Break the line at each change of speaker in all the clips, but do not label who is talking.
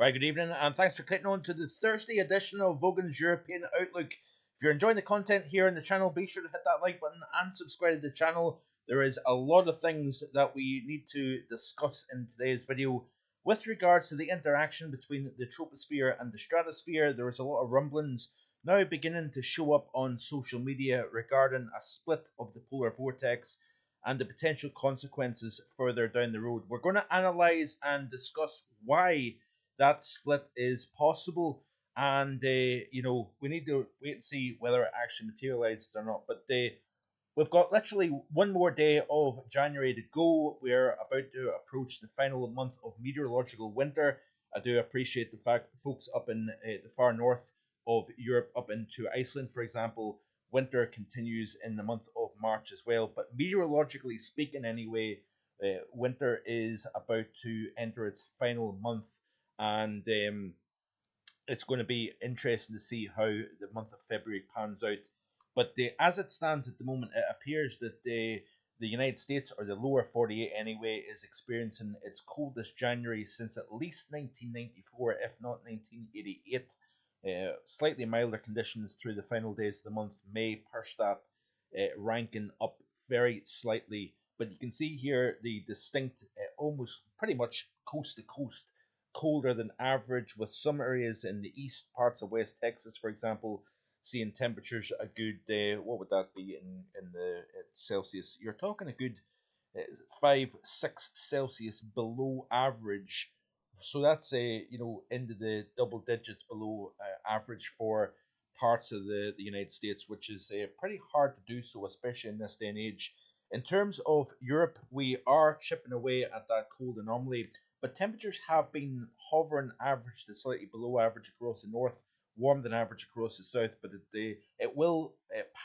Right, good evening, and thanks for clicking on to the Thursday edition of Vogan's European Outlook. If you're enjoying the content here on the channel, be sure to hit that like button and subscribe to the channel. There is a lot of things that we need to discuss in today's video. With regards to the interaction between the troposphere and the stratosphere, there is a lot of rumblings now beginning to show up on social media regarding a split of the polar vortex and the potential consequences further down the road. We're going to analyze and discuss why that split is possible, and we need to wait and see whether it actually materializes or not. But we've got literally one more day of January to go. We're about to approach the final month of meteorological winter. I do appreciate the fact folks up in the far north of Europe, up into Iceland, for example, winter continues in the month of March as well. But meteorologically speaking, anyway, winter is about to enter its final month, and it's going to be interesting to see how the month of February pans out. But as it stands at the moment, it appears that the United States, or the lower 48 anyway, is experiencing its coldest January since at least 1994, if not 1988. Slightly milder conditions through the final days of the month may push that ranking up very slightly. But you can see here the distinct, almost pretty much coast to coast, colder than average, with some areas in the east, parts of West Texas, for example, seeing temperatures a good, what would that be in the Celsius? You're talking a good 5, 6 Celsius below average. So that's into the double digits below average for parts of the United States, which is pretty hard to do so, especially in this day and age. In terms of Europe, we are chipping away at that cold anomaly, but temperatures have been hovering average to slightly below average across the north, warmer than average across the south, but it will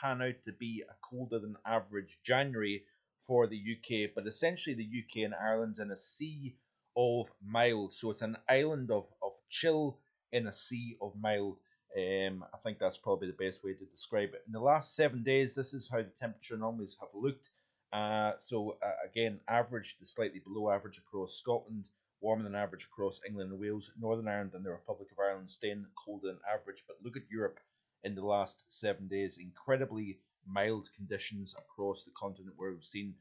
pan out to be a colder than average January for the UK. But essentially, the UK and Ireland's in a sea of mild, so it's an island of chill in a sea of mild. I think that's probably the best way to describe it. In the last 7 days, this is how the temperature anomalies have looked. Again, average to slightly below average across Scotland, warmer than average across England and Wales, Northern Ireland and the Republic of Ireland staying colder than average. But look at Europe in the last 7 days. Incredibly mild conditions across the continent, where we've seen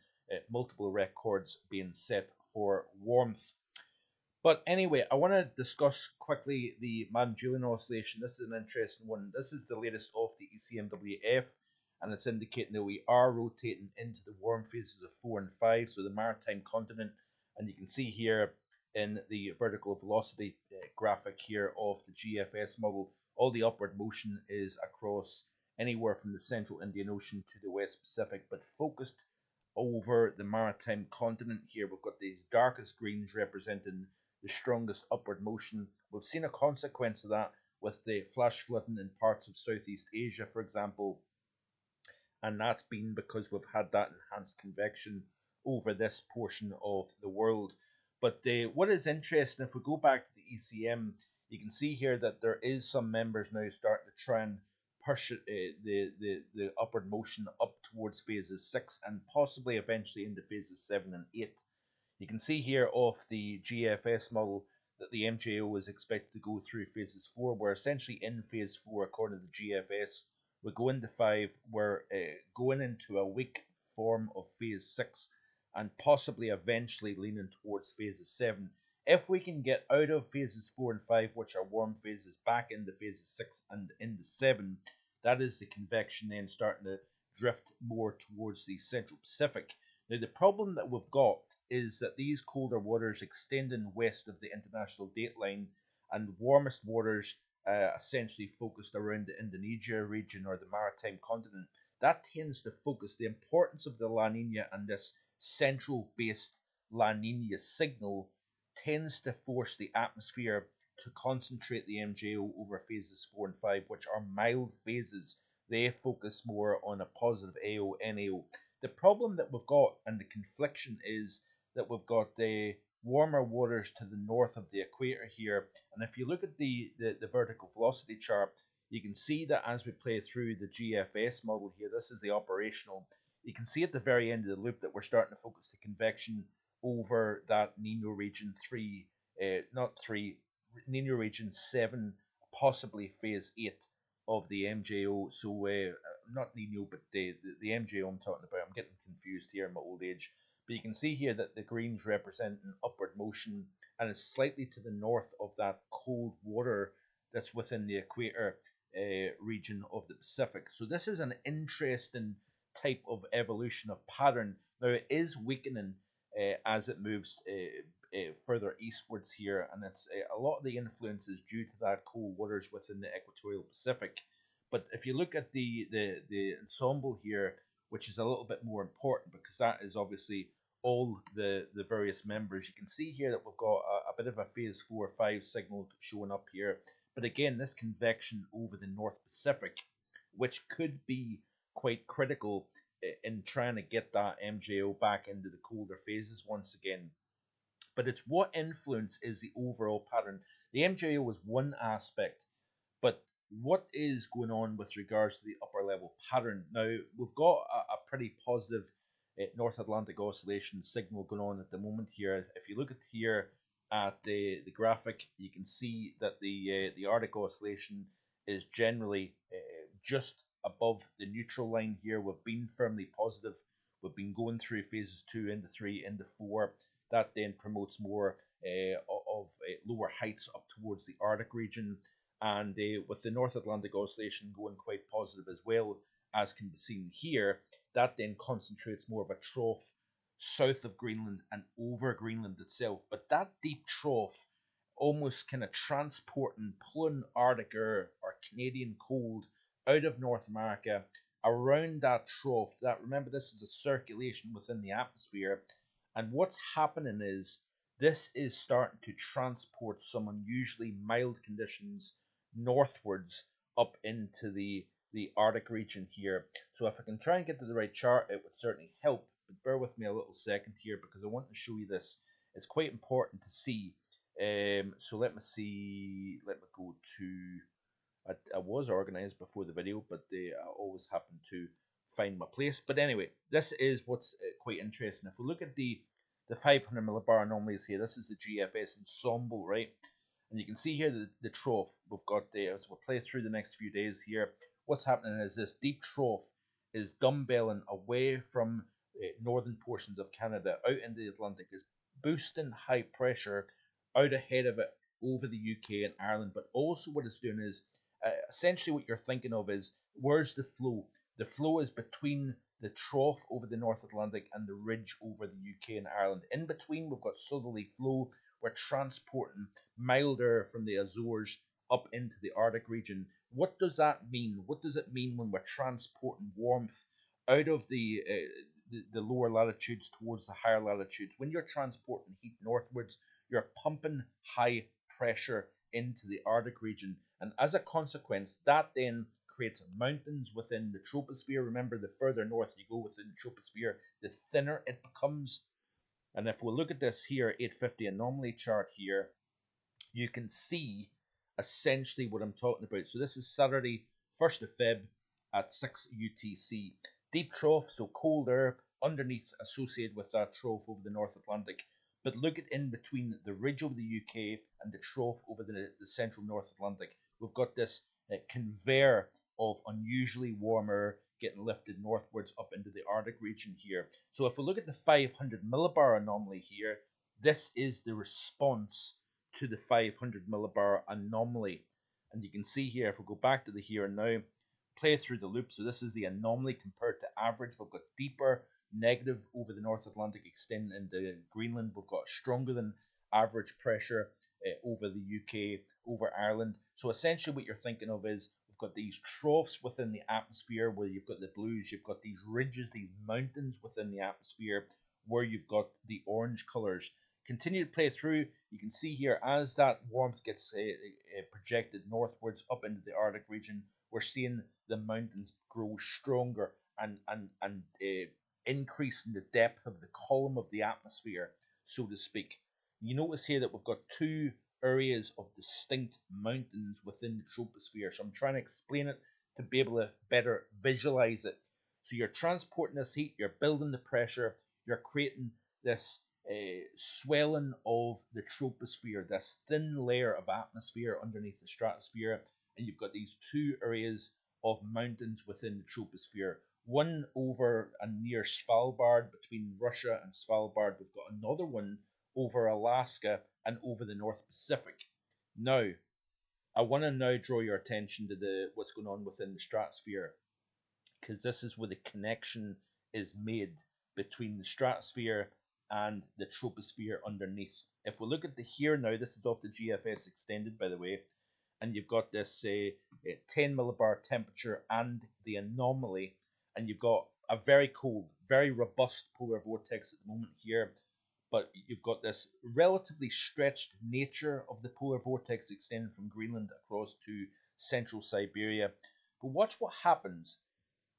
multiple records being set for warmth. But anyway, I want to discuss quickly the Madden Julian oscillation. This is an interesting one. This is the latest of the ECMWF, and it's indicating that we are rotating into the warm phases of 4 and 5, so the maritime continent. And you can see here in the vertical velocity graphic here of the GFS model, all the upward motion is across anywhere from the central Indian Ocean to the West Pacific, but focused over the maritime continent here. We've got these darkest greens representing the strongest upward motion. We've seen a consequence of that with the flash flooding in parts of Southeast Asia, for example, and that's been because we've had that enhanced convection over this portion of the world. But what is interesting, if we go back to the ECM, you can see here that there is some members now starting to try and push the upward motion up towards phases 6 and possibly eventually into phases 7 and 8. You can see here off the GFS model that the MJO is expected to go through phases 4. We're essentially in phase 4 according to the GFS. We go into 5. We're going into a weak form of phase 6 and possibly eventually leaning towards phases 7. If we can get out of phases 4 and 5, which are warm phases, back into phases 6 and into 7, that is the convection then starting to drift more towards the Central Pacific. Now, the problem that we've got is that these colder waters extending west of the international dateline and warmest waters essentially focused around the Indonesia region or the maritime continent, that tends to focus the importance of the La Nina, and this central based La Nina signal tends to force the atmosphere to concentrate the MJO over phases 4 and 5, which are mild phases. They focus more on a positive AO, NAO. The problem that we've got and the confliction is that we've got warmer waters to the north of the equator here. And if you look at the vertical velocity chart, you can see that as we play through the GFS model here, this is the operational. You can see at the very end of the loop that we're starting to focus the convection over that Nino region 3, not 3, Nino region 7, possibly phase 8 of the MJO. So, not Nino, but the MJO I'm talking about. I'm getting confused here in my old age. But you can see here that the greens represent an upward motion, and it's slightly to the north of that cold water that's within the equator region of the Pacific. So this is an interesting type of evolution of pattern. Now it is weakening as it moves further eastwards here, and it's a lot of the influence is due to that cold waters within the equatorial Pacific. But if you look at the ensemble here, which is a little bit more important because that is obviously all the various members. You can see here that we've got a bit of a phase 4 or 5 signal showing up here. But again, this convection over the North Pacific, which could be quite critical in trying to get that MJO back into the colder phases once again. But it's what influence is the overall pattern. The MJO was one aspect, but what is going on with regards to the upper level pattern? Now, we've got a pretty positive North Atlantic oscillation signal going on at the moment here. If you look at here at the graphic, you can see that the Arctic oscillation is generally just above the neutral line here. We've been firmly positive. We've been going through phases 2 into 3 into 4. That then promotes more of lower heights up towards the Arctic region, and with the North Atlantic oscillation going quite positive as well, as can be seen here, that then concentrates more of a trough south of Greenland and over Greenland itself. But that deep trough almost kind of transporting, pulling Arctic air or Canadian cold out of North America around that trough. That, remember, this is a circulation within the atmosphere, and what's happening is this is starting to transport some unusually mild conditions northwards up into the Arctic region here. So if I can try and get to the right chart, it would certainly help. But bear with me a little second here because I want to show you this. It's quite important to see. So let me see. Let me go to. I was organized before the video, but I always happen to find my place. But anyway, this is what's quite interesting. If we look at the 500 millibar anomalies here, this is the GFS ensemble, right? And you can see here the trough we've got there. As we'll play through the next few days here, what's happening is this deep trough is dumbbelling away from northern portions of Canada out into the Atlantic, is boosting high pressure out ahead of it over the UK and Ireland. But also what it's doing is essentially what you're thinking of is where's the flow? The flow is between the trough over the North Atlantic and the ridge over the UK and Ireland. In between, we've got southerly flow. We're transporting mild air from the Azores up into the Arctic region. What does that mean? What does it mean when we're transporting warmth out of the lower latitudes towards the higher latitudes? When you're transporting heat northwards, you're pumping high pressure into the Arctic region. And as a consequence, that then creates mountains within the troposphere. Remember, the further north you go within the troposphere, the thinner it becomes. And if we look at this here, 850 anomaly chart here, you can see essentially what I'm talking about. So this is Saturday, 1st of Feb at 6 UTC. Deep trough, so cold air underneath associated with that trough over the North Atlantic. But look at in between the ridge over the UK and the trough over the central North Atlantic. We've got this conveyor of unusually warmer getting lifted northwards up into the Arctic region here. So if we look at the 500 millibar anomaly here, this is the response to the 500 millibar anomaly. And you can see here, if we go back to the here and now, play through the loop. So this is the anomaly compared to average. We've got deeper negative over the North Atlantic extending into Greenland. We've got stronger than average pressure over the UK, over Ireland. So essentially what you're thinking of is we've got these troughs within the atmosphere where you've got the blues, you've got these ridges, these mountains within the atmosphere where you've got the orange colors. Continue to play through. You can see here as that warmth gets projected northwards up into the Arctic region, we're seeing the mountains grow stronger and increasing the depth of the column of the atmosphere, so to speak. You notice here that we've got two areas of distinct mountains within the troposphere. So I'm trying to explain it to be able to better visualize it. So you're transporting this heat, you're building the pressure, you're creating this swelling of the troposphere, this thin layer of atmosphere underneath the stratosphere, and you've got these two areas of mountains within the troposphere. One over and near Svalbard, between Russia and Svalbard. We've got another one over Alaska and over the North Pacific. Now, I want to now draw your attention to the what's going on within the stratosphere, because this is where the connection is made between the stratosphere and the troposphere underneath. If we look at the here now, this is off the GFS extended, by the way, and you've got this 10 millibar temperature and the anomaly, and you've got a very cold, very robust polar vortex at the moment here, but you've got this relatively stretched nature of the polar vortex extending from Greenland across to central Siberia. But watch what happens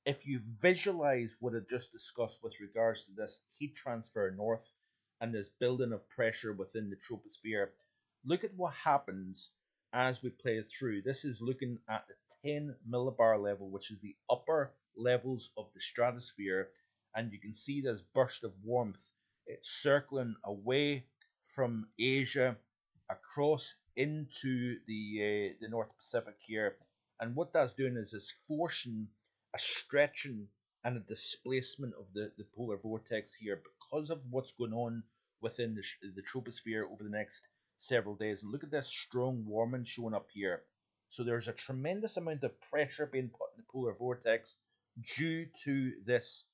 if you visualize what I just discussed with regards to this heat transfer north and this building of pressure within the troposphere. Look at what happens as we play through. This is looking at the 10 millibar level, which is the upper levels of the stratosphere, and you can see this burst of warmth. It's circling away from Asia across into the North Pacific here, and what that's doing is it's forcing a stretching and a displacement of the polar vortex here because of what's going on within the troposphere over the next several days. And look at this strong warming showing up here. So there's a tremendous amount of pressure being put in the polar vortex due to this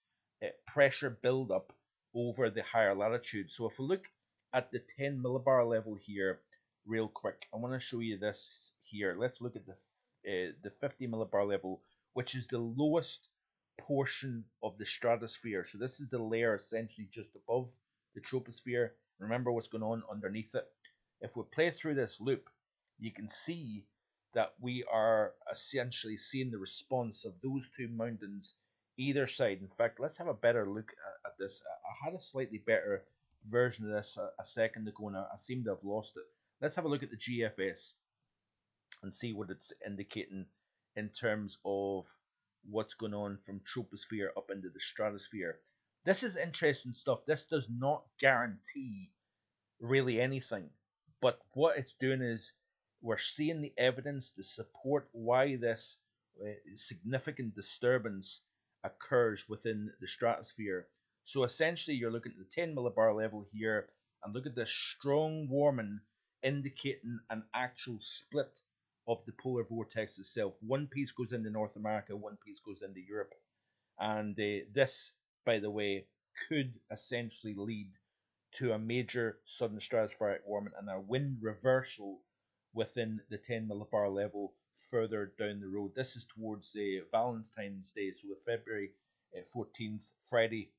pressure buildup over the higher latitude. So if we look at the 10 millibar level here real quick, I want to show you this here. Let's look at the 50 millibar level, which is the lowest portion of the stratosphere. So this is the layer essentially just above the troposphere. Remember what's going on underneath it. If we play through this loop, you can see that we are essentially seeing the response of those two mountains either side. In fact, let's have a better look at this. I had a slightly better version of this a second ago, and I seem to have lost it. Let's have a look at the GFS and see what it's indicating in terms of what's going on from troposphere up into the stratosphere. This is interesting stuff. This does not guarantee really anything, but what it's doing is we're seeing the evidence to support why this significant disturbance occurs within the stratosphere. So essentially, you're looking at the 10 millibar level here, and look at this strong warming indicating an actual split of the polar vortex itself. One piece goes into North America, one piece goes into Europe. And this, by the way, could essentially lead to a major sudden stratospheric warming and a wind reversal within the 10 millibar level further down the road. This is towards Valentine's Day, so February 14th, Friday.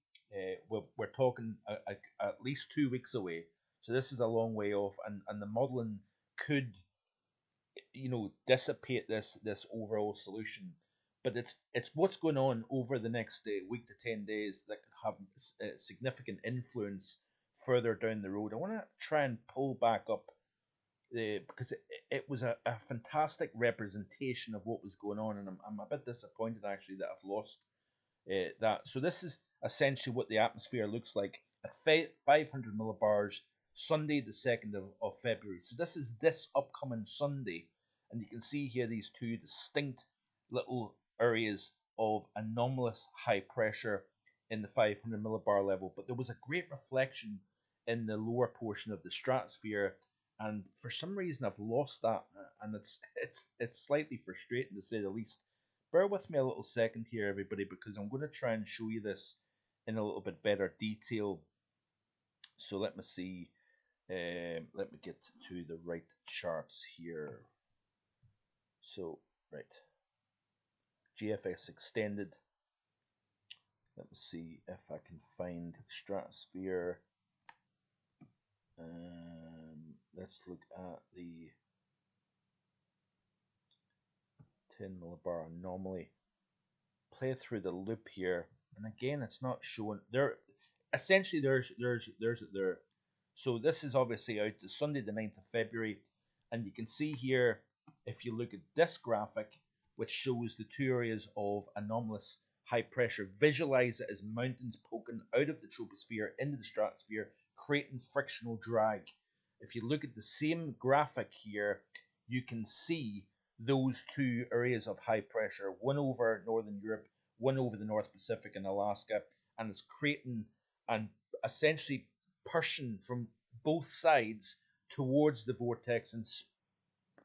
We're talking at least 2 weeks away. So this is a long way off, and the modelling could, dissipate this overall solution. But it's what's going on over the next week to 10 days that could have significant influence further down the road. I want to try and pull back up because it was a fantastic representation of what was going on, and I'm a bit disappointed actually that I've lost that. So this is essentially what the atmosphere looks like at 500 millibars, Sunday the 2nd of February. So this is this upcoming Sunday, and you can see here these two distinct little areas of anomalous high pressure in the 500 millibar level. But there was a great reflection in the lower portion of the stratosphere, and for some reason I've lost that, and it's slightly frustrating to say the least. Bear with me a little second here, everybody, because I'm going to try and show you this in a little bit better detail. So let me see. Let me get to the right charts here. So, right. GFS extended. Let me see if I can find Stratosphere. Let's look at the 10 millibar anomaly. Play through the loop here, and again, it's not showing there. Essentially, there's it there. So this is obviously out to Sunday the 9th of February, and you can see here if you look at this graphic, which shows the two areas of anomalous high pressure. Visualize it as mountains poking out of the troposphere into the stratosphere, creating frictional drag. If you look at the same graphic here, you can see those two areas of high pressure, one over Northern Europe, one over the North Pacific and Alaska, and it's creating and essentially pushing from both sides towards the vortex and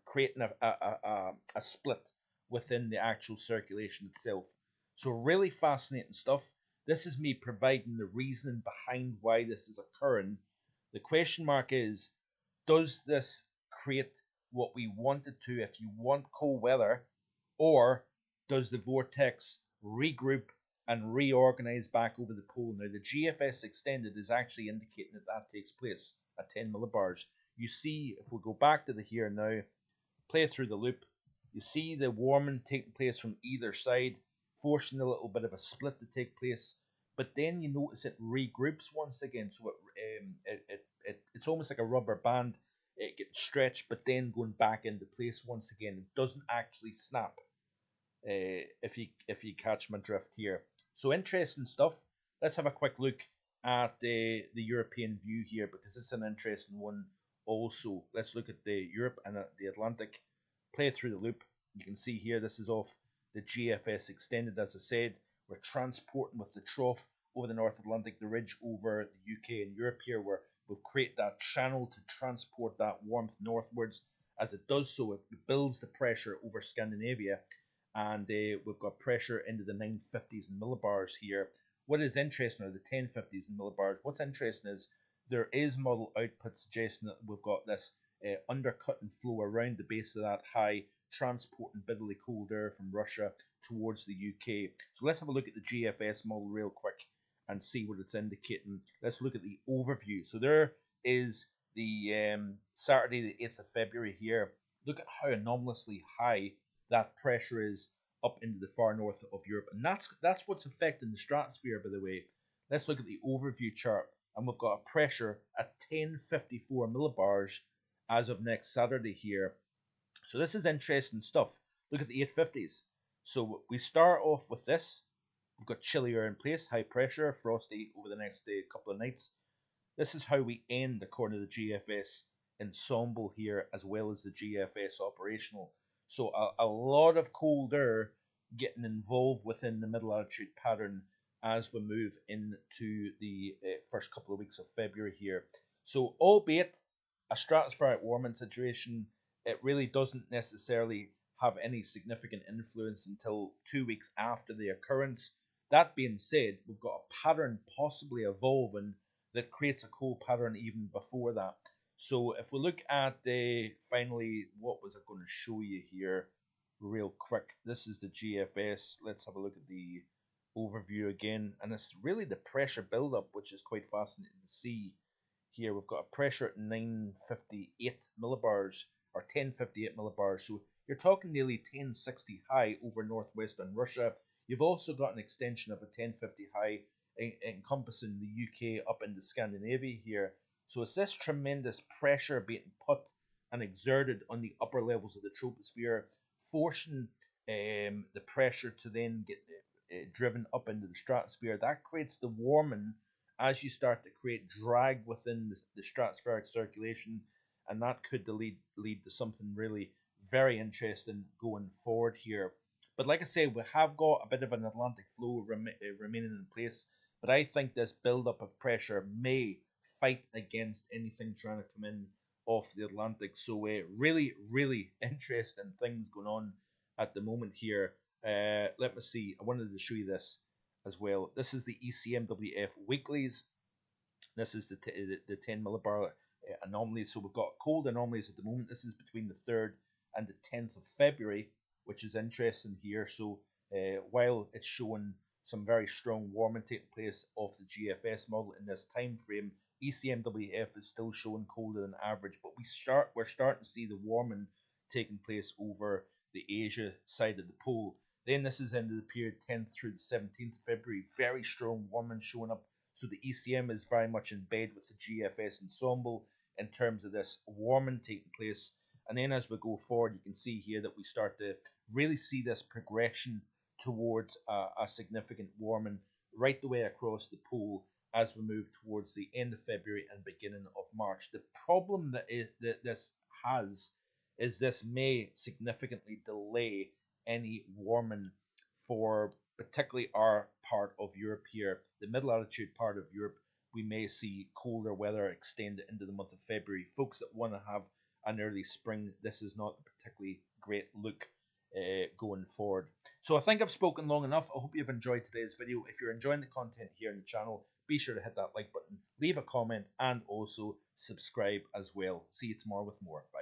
creating a split within the actual circulation itself. So, really fascinating stuff. This is me providing the reasoning behind why this is occurring. The question mark is, does this create what we want it to if you want cold weather, or does the vortex regroup and reorganize back over the pole? Now, the GFS extended is actually indicating that that takes place at 10 millibars. You see, if we go back to the here now, play through the loop, you see the warming taking place from either side, forcing a little bit of a split to take place. But then you notice it regroups once again, so it's almost like a rubber band. It gets stretched, but then going back into place once again. It doesn't actually snap. If you catch my drift here. So interesting stuff. Let's have a quick look at the European view here, because it's an interesting one also. Let's look at the Europe and the Atlantic. Play through the loop. You can see here this is off the GFS extended. As I said, we're transporting with the trough over the North Atlantic, the ridge over the UK and Europe here, where we've created that channel to transport that warmth northwards. As it does so, it builds the pressure over Scandinavia, and we've got pressure into the 950s and millibars here. What is interesting are the 1050s and millibars. What's interesting is there is model output suggesting that we've got this undercutting flow around the base of that high, transporting bitterly cold air from Russia towards the UK. So let's have a look at the GFS model real quick and see what it's indicating. Let's look at the overview. So there is the Saturday, the 8th of February here. Look at how anomalously high that pressure is up into the far north of Europe. And that's what's affecting the stratosphere, by the way. Let's look at the overview chart. And we've got a pressure at 1054 millibars as of next Saturday here. So this is interesting stuff. Look at the 850s. So we start off with this. We've got chilly air in place, high pressure, frosty over the next couple of nights. This is how we end according to the GFS ensemble here, as well as the GFS operational. So a lot of cold air getting involved within the middle altitude pattern as we move into the first couple of weeks of February here. So albeit a stratospheric warming situation, it really doesn't necessarily have any significant influence until 2 weeks after the occurrence. That being said, we've got a pattern possibly evolving that creates a cold pattern even before that. So if we look at finally, what was I going to show you here real quick? This is the GFS. Let's have a look at the overview again. And it's really the pressure buildup, which is quite fascinating to see. Here we've got a pressure at 958 millibars, or 1058 millibars. So you're talking nearly 1060 high over northwestern Russia. You've also got an extension of a 1050 high encompassing the UK up into Scandinavia here. So it's this tremendous pressure being put and exerted on the upper levels of the troposphere, forcing the pressure to then get driven up into the stratosphere. That creates the warming as you start to create drag within the stratospheric circulation, and that could lead to something really very interesting going forward here. But like I say, we have got a bit of an Atlantic flow remaining in place, but I think this build-up of pressure may fight against anything trying to come in off the Atlantic. So really, really interesting things going on at the moment here. Let me see. I wanted to show you this as well. This is the ECMWF weeklies. This is the 10 millibar anomalies. So we've got cold anomalies at the moment. This is between the 3rd and the 10th of February, which is interesting here. So while it's showing some very strong warming taking place off the GFS model in this time frame, ECMWF is still showing colder than average. But we're starting to see the warming taking place over the Asia side of the pole. Then this is into the period 10th through the 17th of February. Very strong warming showing up. So the ECM is very much in bed with the GFS ensemble in terms of this warming taking place. And then as we go forward, you can see here that we start to really see this progression towards a significant warming right the way across the pole as we move towards the end of February and beginning of March. The problem that this has is this may significantly delay any warming for particularly our part of Europe here, the middle latitude part of Europe. We may see colder weather extend into the month of February. Folks that want to have an early spring, this is not a particularly great look going forward. So I think I've spoken long enough. I hope you've enjoyed today's video. If you're enjoying the content here on the channel, be sure to hit that like button, leave a comment, and also subscribe as well. See you tomorrow with more. Bye.